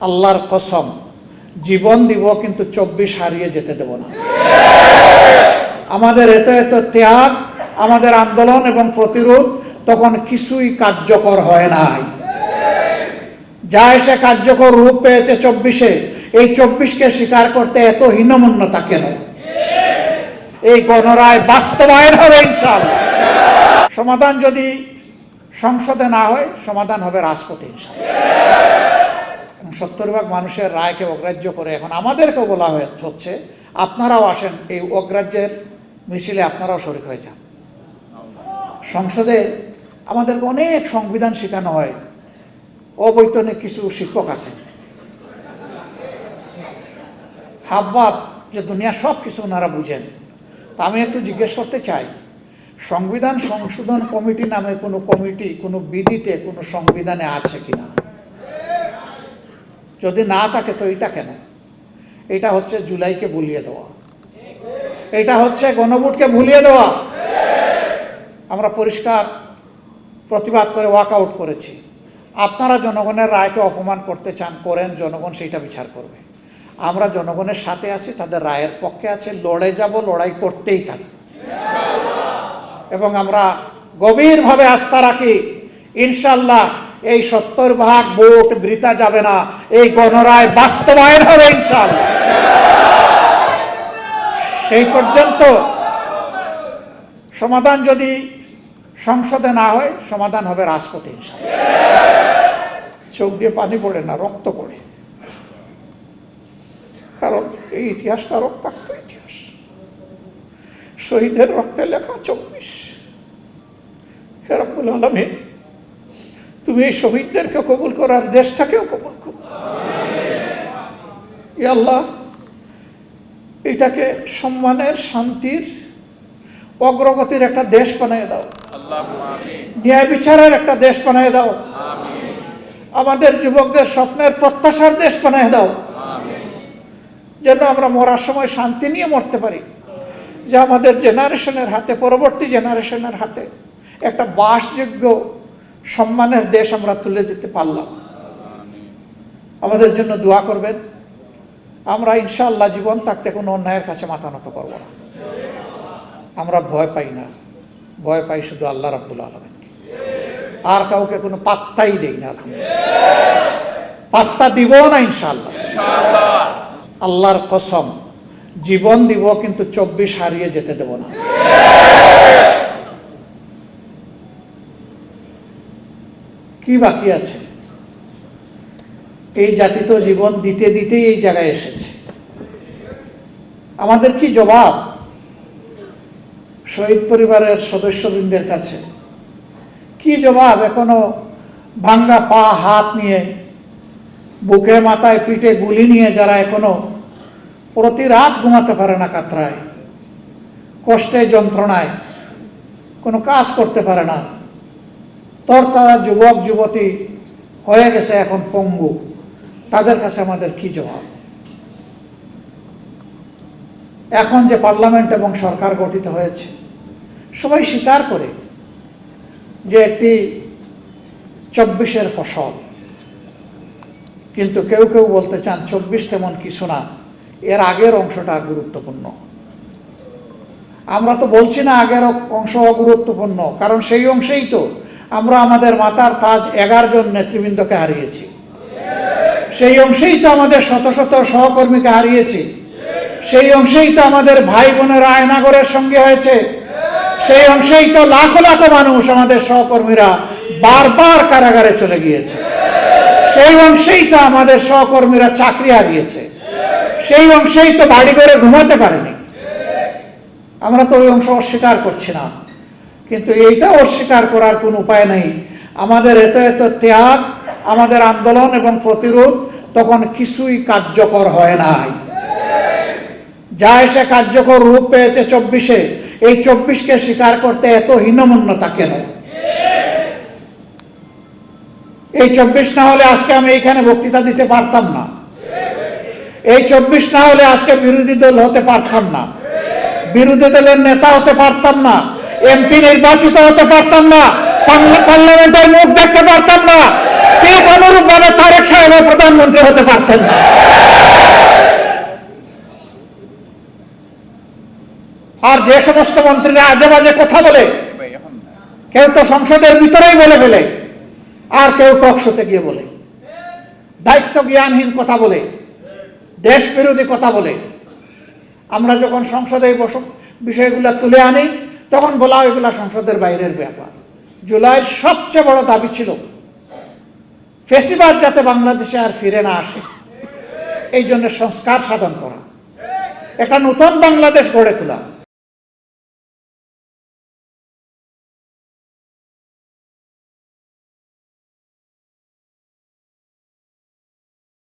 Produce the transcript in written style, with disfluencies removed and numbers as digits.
আল্লাহর কসম জীবন দিব কিন্তু 24 হারিয়ে যেতে দেব না। আমাদের এত এত ত্যাগ, আমাদের আন্দোলন এবং প্রতিরোধ তখন কিছুই কার্যকর হয় নাই। যা এসে কার্যকর রূপ পেয়েছে 24-এ, এই 24-কে স্বীকার করতে এত হীনমন্যতা কেন? এই গণরায় বাস্তবায়ন হবে ইনশাআল্লাহ। সমাধান যদি সংসদে না হয়, সমাধান হবে রাজপথে ইনশাআল্লাহ। 70% মানুষের রায়কে অগ্রাহ্য করে এখন আমাদেরকেও বলা হচ্ছে আপনারাও আসেন, এই অগ্রাহ্যের মিছিলে আপনারাও শরীক হয়ে যান। সংসদে আমাদেরকে অনেক সংবিধান শেখানো হয়, অবৈতনিক কিছু শিক্ষক আছে, হাবভাব যে দুনিয়া সব কিছু ওনারা বুঝেন। তা আমি একটু জিজ্ঞেস করতে চাই, সংবিধান সংশোধন কমিটি নামে কোনো কমিটি কোনো বিধিতে কোনো সংবিধানে আছে কিনা? যদি না থাকে তো এটা কেন? এটা হচ্ছে জুলাইকে ভুলিয়ে দেওয়া, এটা হচ্ছে গণভোটকে ভুলিয়ে দেওয়া। আমরা পরিষ্কার প্রতিবাদ করে ওয়াকআউট করেছি। আপনারা জনগণের রায়কে অপমান করতে চান, করেন, জনগণ সেইটা বিচার করবে। আমরা জনগণের সাথে আছি, তাদের রায়ের পক্ষে আছে, লড়ে যাব, লড়াই করতেই থাকব। এবং আমরা গভীরভাবে আস্থা রাখি ইনশাআল্লাহ এই 70% ভোট বৃথা যাবে না, এই গণরায় বাস্তবায়ন হবে ইনশাআল্লাহ। সেই পর্যন্ত সমাধান যদি সংসদে না হয়, সমাধান হবে রাজপথে ইনশাআল্লাহ। চোখ দিয়ে পানি পড়ে না, রক্ত পড়ে, কারণ এই ইতিহাসটা রক্তাক্ত ইতিহাস। শহীদের রক্তে লেখা 24। হে রব্বুল আলামিন, তুমি এই শহীদদেরকে কবুল করার দেশটাকেও কবুল করো। ইয়া আল্লাহ, এটাকে সম্মানের, শান্তির, অগ্রগতির একটা দেশ বানিয়ে দাও। ন্যায় বিচারের একটা দেশ বানিয়ে দাও। আমাদের যুবকদের স্বপ্নের, প্রত্যাশার দেশ বানিয়ে দাও, যেন আমরা মরার সময় শান্তি নিয়ে মরতে পারি। যে আমাদের জেনারেশনের হাতে, পরবর্তী জেনারেশনের হাতে একটা বাসযোগ্য সম্মানের দেশ আমরা তুলে দিতে পারলাম। আমাদের জন্য দোয়া করবেন। আমরা ইনশাআল্লাহ জীবন থাকতে কোনো অন্যায়ের কাছে মাথা নত করব না। আমরা ভয় পাই না, ভয় পাই শুধু আল্লাহ রাব্বুল আলামিনকে। আর কাউকে কোনো পাত্তাই দেই না, পাত্তা দিব না ইনশাআল্লাহ। আল্লাহর কসম জীবন দিব কিন্তু 24 হারিয়ে যেতে দেব না। কি বাকি আছে? এই জাতি তো জীবন দিতে দিতেই এই জায়গায় এসেছে। আমাদের কি জবাব শহীদ পরিবারের সদস্যবৃন্দের কাছে? কি জবাব এখনো ভাঙ্গা পা হাত নিয়ে, বুকে মাথায় পিঠে গুলি নিয়ে যারা এখনো প্রতি রাত ঘুমাতে পারে না, কাতরায়, কষ্টে, যন্ত্রণায়, কোনো কাজ করতে পারে না, তারা যুবক যুবতী হয়ে গেছে এখন পঙ্গু, তাদের কাছে আমাদের কি জবাব? এখন যে পার্লামেন্ট এবং সরকার গঠিত হয়েছে, সবাই স্বীকার করে যে একটি 24-এর ফসল, কিন্তু কেউ কেউ বলতে চান 24 তেমন কিছু না, এর আগের অংশটা গুরুত্বপূর্ণ। আমরা তো বলছি না আগের অংশ অগুরুত্বপূর্ণ, কারণ সেই অংশেই তো আমরা আমাদের মাতার তাজ 11 জন নেতৃবৃন্দকে হারিয়েছি। সেই অংশেই তো আমাদের শত শত সহকর্মীকে হারিয়েছি। সেই অংশেই তো আমাদের ভাই বোনের আয়নাগরের সঙ্গে হয়েছে। সেই অংশেই তো লাখো লাখো মানুষ, আমাদের সহকর্মীরা বারবার কারাগারে চলে গিয়েছে। সেই অংশেই তো আমাদের সহকর্মীরা চাকরি হারিয়েছে। সেই অংশেই তো বাড়ি করে ঘুমাতে পারেনি। আমরা তো ওই অংশ অস্বীকার করছি না, কিন্তু এইটা অস্বীকার করার কোনো উপায় নেই। আমাদের এত এত ত্যাগ, আমাদের আন্দোলন এবং প্রতিরোধ তখন কিছুই কার্যকর হয় নাই। যা এসে কার্যকর রূপ পেয়েছে 24-এ, এই 24-কে স্বীকার করতে এত হীনমন্যতা কেন? এই 24 না হলে আজকে আমি এইখানে বক্তৃতা দিতে পারতাম না। এই 24 না হলে আজকে বিরোধী দল হতে পারতাম না, বিরোধী দলের নেতা হতে পারতাম না, এমপি নির্বাচিত হতে পারতাম না, পার্লামেন্টের মুখ দেখতে পারতাম না। ঠিক অনুরূপভাবে তারেক সাহেব প্রধানমন্ত্রী হতে পারতেন না। আর যে সমস্ত মন্ত্রীরা আজে বাজে কথা বলে, কেউ তো সংসদের ভিতরেই বলে ফেলে, আর কেউ টক শোতে গিয়ে বলে, দায়িত্ব জ্ঞানহীন কথা বলে, দেশ বিরোধী কথা বলে, আমরা যখন সংসদে বিষয়গুলো তুলে আনি তখন বলা হয় এগুলা সংসদের বাইরের ব্যাপার। জুলাইয়ের সবচেয়ে বড় দাবি ছিল ফ্যাসিবাদ যাতে বাংলাদেশে আর ফিরে না আসে, এই জন্য সংস্কার সাধন করা, একটা নতুন বাংলাদেশ গড়ে তোলা।